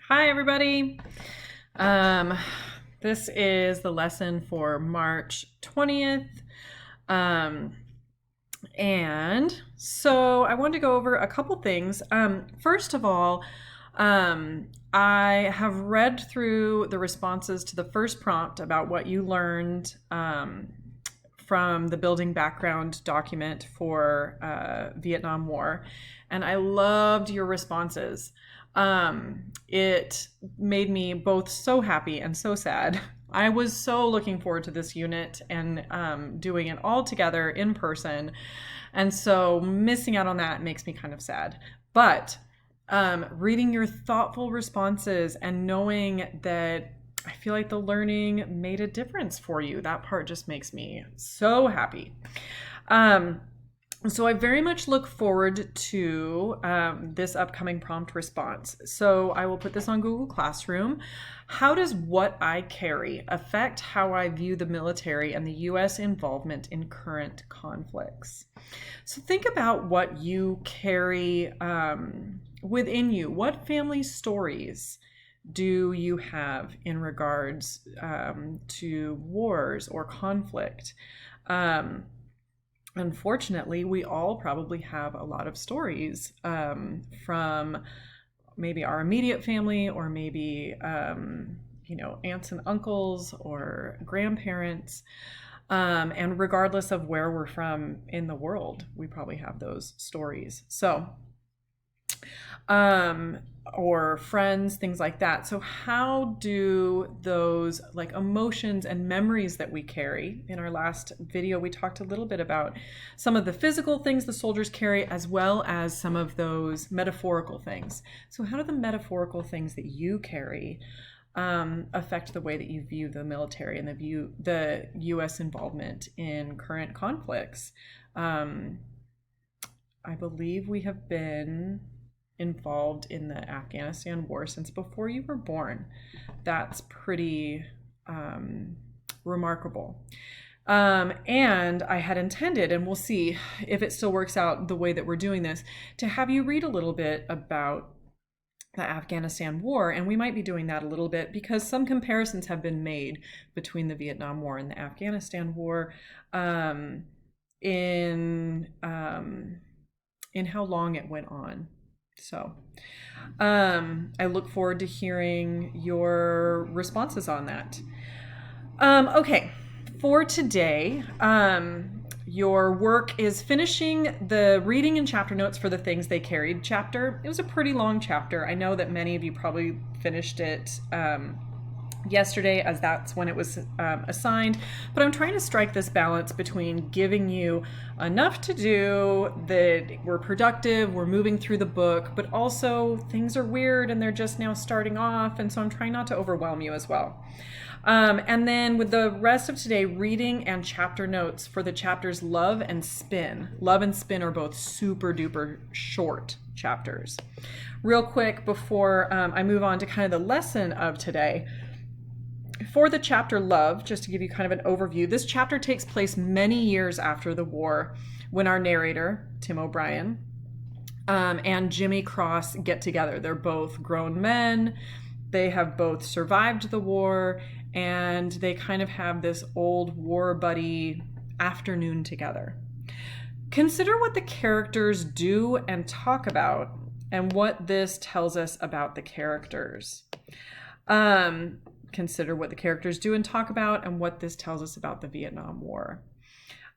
Hi, everybody. Um, this is the lesson for March 20th. Um, and so I wanted to go over a couple things. First of all, I have read through the responses to the first prompt about what you learned from the building background document for Vietnam War, and I loved your responses. It made me both so happy and so sad. I was so looking forward to this unit and doing it all together in person. And so missing out on that makes me kind of sad. But reading your thoughtful responses and knowing that I feel like the learning made a difference for you, that part just makes me so happy. So I very much look forward to this upcoming prompt response. So I will put this on Google Classroom. How does what I carry affect how I view the military and the U.S. involvement in current conflicts? So think about what you carry within you. What family stories do you have in regards to wars or conflict? Unfortunately, we all probably have a lot of stories from maybe our immediate family or maybe, aunts and uncles or grandparents. And regardless of where we're from in the world, we probably have those stories. So, or friends, things like that. So how do those like emotions and memories that we carry? In our last video, we talked a little bit about some of the physical things the soldiers carry as well as some of those metaphorical things. So how do the metaphorical things that you carry affect the way that you view the military and the U.S. involvement in current conflicts? I believe we have been involved in the Afghanistan war since before you were born. That's pretty remarkable. And I had intended, and we'll see if it still works out the way that we're doing this, to have you read a little bit about the Afghanistan war, and we might be doing that a little bit because some comparisons have been made between the Vietnam War and the Afghanistan war in how long it went on. So I look forward to hearing your responses on that. Okay, for today, your work is finishing the reading and chapter notes for the things they carried chapter. It was a pretty long chapter. I know that many of you probably finished it yesterday as that's when it was assigned, but I'm trying to strike this balance between giving you enough to do that we're productive, we're moving through the book, but also things are weird and they're just now starting off, and so I'm trying not to overwhelm you as well. And then with the rest of today, reading and chapter notes for the chapters Love and Spin. Love and Spin are both super duper short chapters. Real quick before I move on to kind of the lesson of today, for the chapter Love, just to give you kind of an overview, this chapter takes place many years after the war when our narrator, Tim O'Brien, and Jimmy Cross get together. They're both grown men. They have both survived the war, and they kind of have this old war buddy afternoon together. Consider what the characters do and talk about and what this tells us about the characters. Consider what the characters do and talk about and what this tells us about the Vietnam War.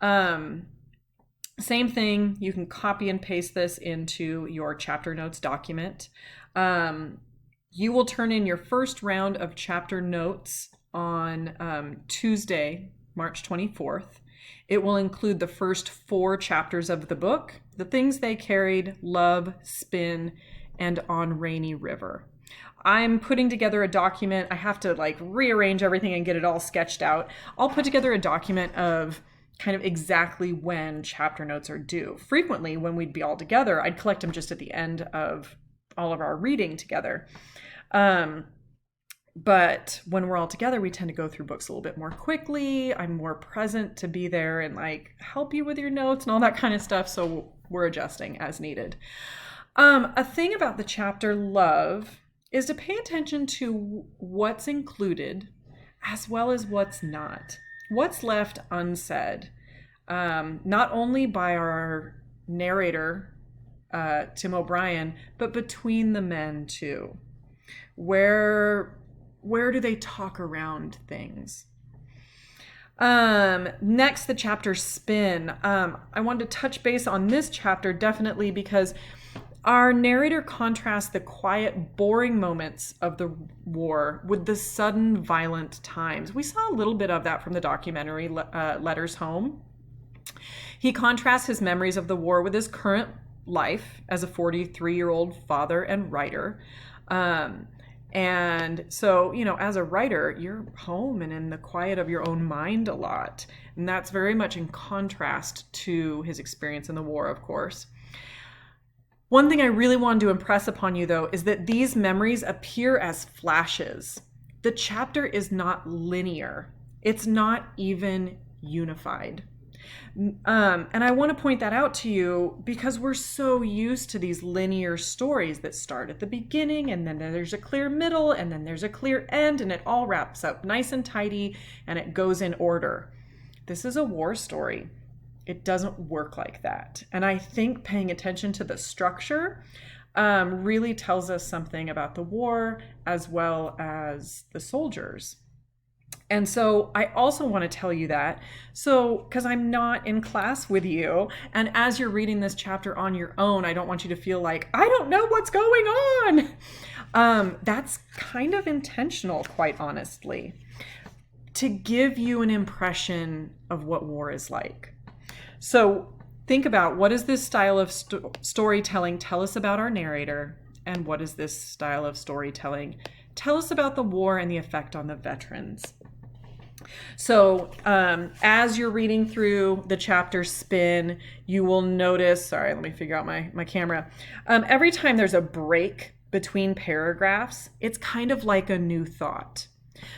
Same thing, you can copy and paste this into your chapter notes document. You will turn in your first round of chapter notes on Tuesday, March 24th. It will include the first 4 chapters of the book, the things they carried, Love, Spin, and On Rainy River. I'm putting together a document. I have to rearrange everything and get it all sketched out. I'll put together a document of kind of exactly when chapter notes are due. Frequently, when we'd be all together, I'd collect them just at the end of all of our reading together. But when we're all together, we tend to go through books a little bit more quickly. I'm more present to be there and help you with your notes and all that kind of stuff. So we're adjusting as needed. A thing about the chapter Love is to pay attention to what's included as well as what's not. What's left unsaid, not only by our narrator, Tim O'Brien, but between the men too. Where do they talk around things? Next, the chapter spin. I wanted to touch base on this chapter definitely because our narrator contrasts the quiet, boring moments of the war with the sudden, violent times. We saw a little bit of that from the documentary Letters Home. He contrasts his memories of the war with his current life as a 43-year-old father and writer. And so, as a writer, you're home and in the quiet of your own mind a lot. And that's very much in contrast to his experience in the war, of course. One thing I really wanted to impress upon you, though, is that these memories appear as flashes. The chapter is not linear. It's not even unified. And I want to point that out to you because we're so used to these linear stories that start at the beginning and then there's a clear middle and then there's a clear end and it all wraps up nice and tidy and it goes in order. This is a war story. It doesn't work like that. And I think paying attention to the structure really tells us something about the war as well as the soldiers. And so I also want to tell you that, because I'm not in class with you, and as you're reading this chapter on your own, I don't want you to feel like, I don't know what's going on. That's kind of intentional, quite honestly, to give you an impression of what war is like. So think about, what does this style of storytelling tell us about our narrator, and what does this style of storytelling tell us about the war and the effect on the veterans? So as you're reading through the chapter spin, you will notice, sorry, let me figure out my camera. Every time there's a break between paragraphs, it's kind of like a new thought.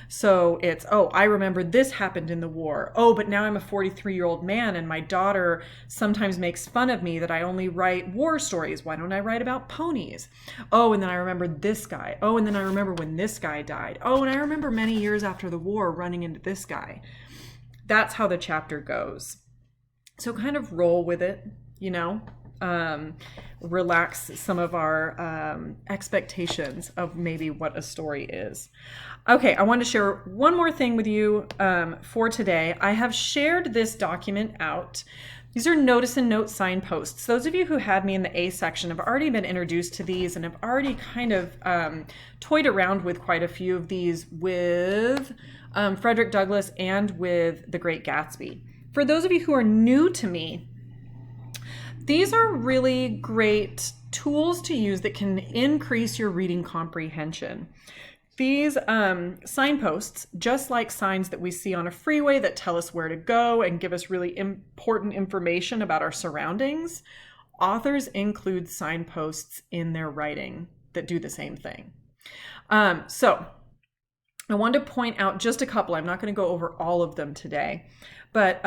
So it's, I remember this happened in the war. But now I'm a 43-year-old man and my daughter sometimes makes fun of me that I only write war stories. Why don't I write about ponies? And then I remember this guy. And then I remember when this guy died. And I remember many years after the war running into this guy. That's how the chapter goes. So kind of roll with it, relax some of our expectations of maybe what a story is. Okay, I want to share one more thing with you for today. I have shared this document out. These are notice and note signposts. Those of you who had me in the A section have already been introduced to these and have already kind of toyed around with quite a few of these with Frederick Douglass and with The Great Gatsby. For those of you who are new to me, these are really great tools to use that can increase your reading comprehension. These signposts, just like signs that we see on a freeway that tell us where to go and give us really important information about our surroundings, authors include signposts in their writing that do the same thing. So I wanted to point out just a couple. I'm not going to go over all of them today. But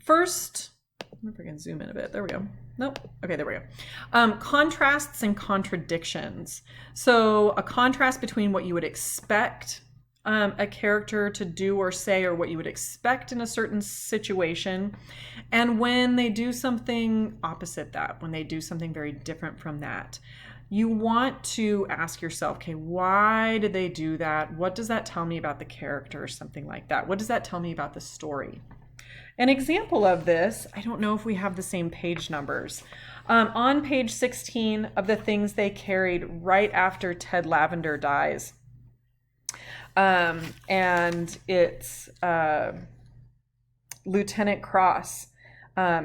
first, I wonder if I can zoom in a bit. There we go. Nope. Okay, there we go. Contrasts and contradictions. So a contrast between what you would expect a character to do or say, or what you would expect in a certain situation, and when they do something opposite that, when they do something very different from that. You want to ask yourself, okay, why did they do that? What does that tell me about the character or something like that? What does that tell me about the story? An example of this, I don't know if we have the same page numbers. On page 16 of the things they carried right after Ted Lavender dies. And it's Lieutenant Cross.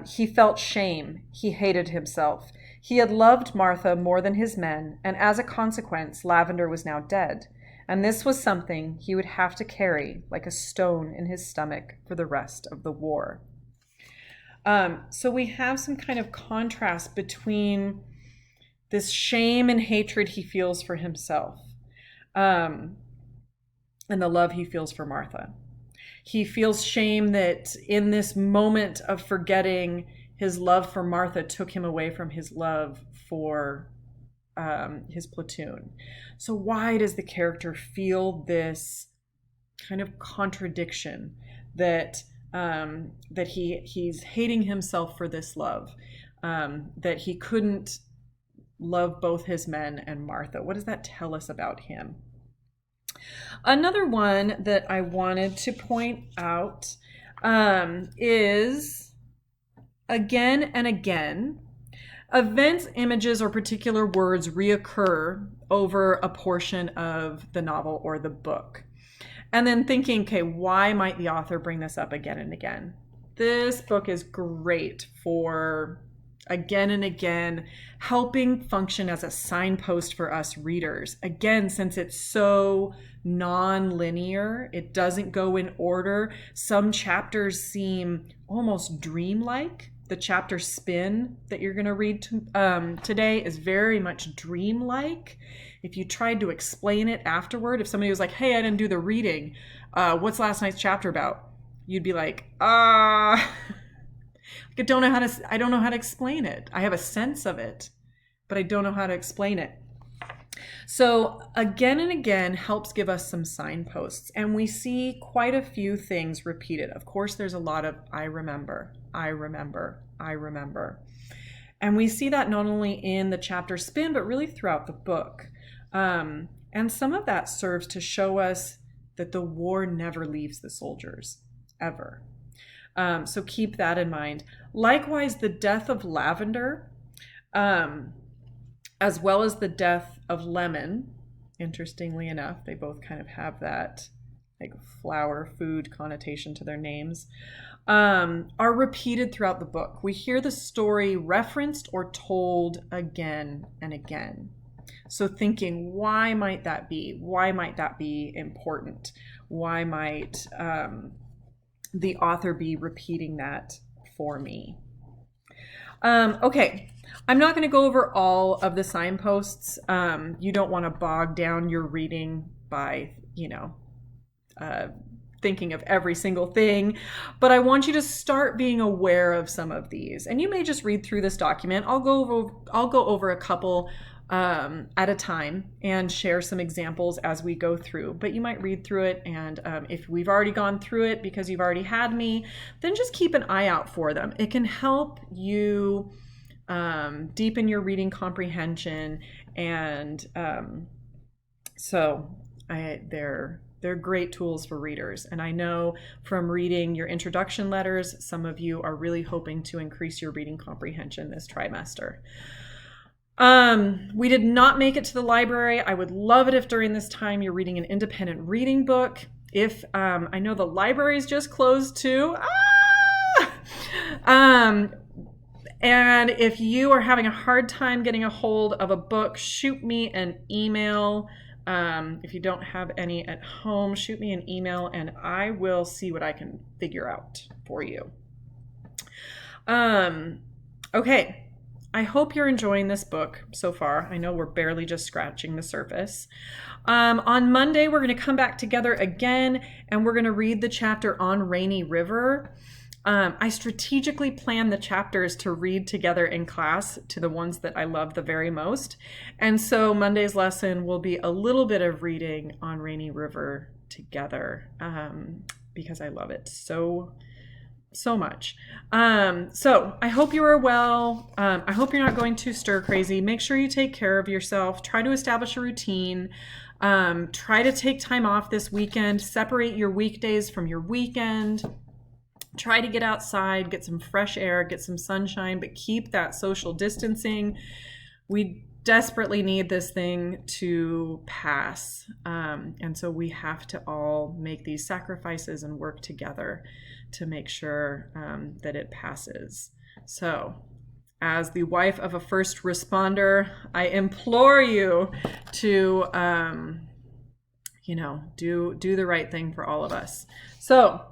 He felt shame. He hated himself. He had loved Martha more than his men, and as a consequence, Lavender was now dead. And this was something he would have to carry like a stone in his stomach for the rest of the war. So we have some kind of contrast between this shame and hatred he feels for himself and the love he feels for Martha. He feels shame that in this moment of forgetting, his love for Martha took him away from his love for his platoon. So why does the character feel this kind of contradiction that he's hating himself for this love, that he couldn't love both his men and Martha? What does that tell us about him? Another one that I wanted to point out is, again and again, events, images, or particular words reoccur over a portion of the novel or the book. And then thinking, okay, why might the author bring this up again and again? This book is great for, again and again, helping function as a signpost for us readers. Again, since it's so non-linear, it doesn't go in order. Some chapters seem almost dreamlike. The chapter Spin that you're going to read today is very much dreamlike. If you tried to explain it afterward, if somebody was like, hey, I didn't do the reading, what's last night's chapter about? You'd be like, I don't know how to explain it. I have a sense of it, but I don't know how to explain it. So again and again helps give us some signposts, and we see quite a few things repeated. Of course, there's a lot of I remember. And we see that not only in the chapter Spin, but really throughout the book. And some of that serves to show us that the war never leaves the soldiers, ever. So keep that in mind. Likewise, the death of Lavender, as well as the death of Lemon, interestingly enough, they both kind of have that like flower, food connotation to their names, are repeated throughout the book. We hear the story referenced or told again and again. So thinking, why might that be? Why might that be important? Why might the author be repeating that for me? Okay, I'm not going to go over all of the signposts. You don't want to bog down your reading by, thinking of every single thing, but I want you to start being aware of some of these. And you may just read through this document. I'll go over a couple at a time and share some examples as we go through, but you might read through it, and if we've already gone through it because you've already had me, then just keep an eye out for them. It can help you deepen your reading comprehension, and they're great tools for readers. And I know from reading your introduction letters, some of you are really hoping to increase your reading comprehension this trimester. We did not make it to the library. I would love it if during this time you're reading an independent reading book. If I know the library's just closed too. And if you are having a hard time getting a hold of a book, shoot me an email. If you don't have any at home, shoot me an email and I will see what I can figure out for you. Okay. I hope you're enjoying this book so far. I know we're barely just scratching the surface. On Monday, we're going to come back together again, and we're going to read the chapter on Rainy River. I strategically planned the chapters to read together in class to the ones that I love the very most. And so Monday's lesson will be a little bit of reading on Rainy River together because I love it so much. So I hope you are well. I hope you're not going too stir crazy. Make sure you take care of yourself. Try to establish a routine. Try to take time off this weekend. Separate your weekdays from your weekend. Try to get outside, get some fresh air, get some sunshine, but keep that social distancing. We desperately need this thing to pass. And so we have to all make these sacrifices and work together to make sure that it passes. So as the wife of a first responder, I implore you to, do the right thing for all of us. So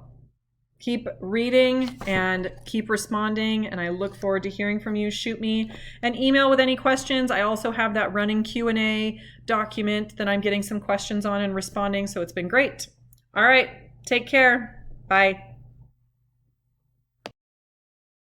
keep reading and keep responding, and I look forward to hearing from you. Shoot me an email with any questions. I also have that running Q&A document that I'm getting some questions on and responding, so it's been great. All right, take care. Bye.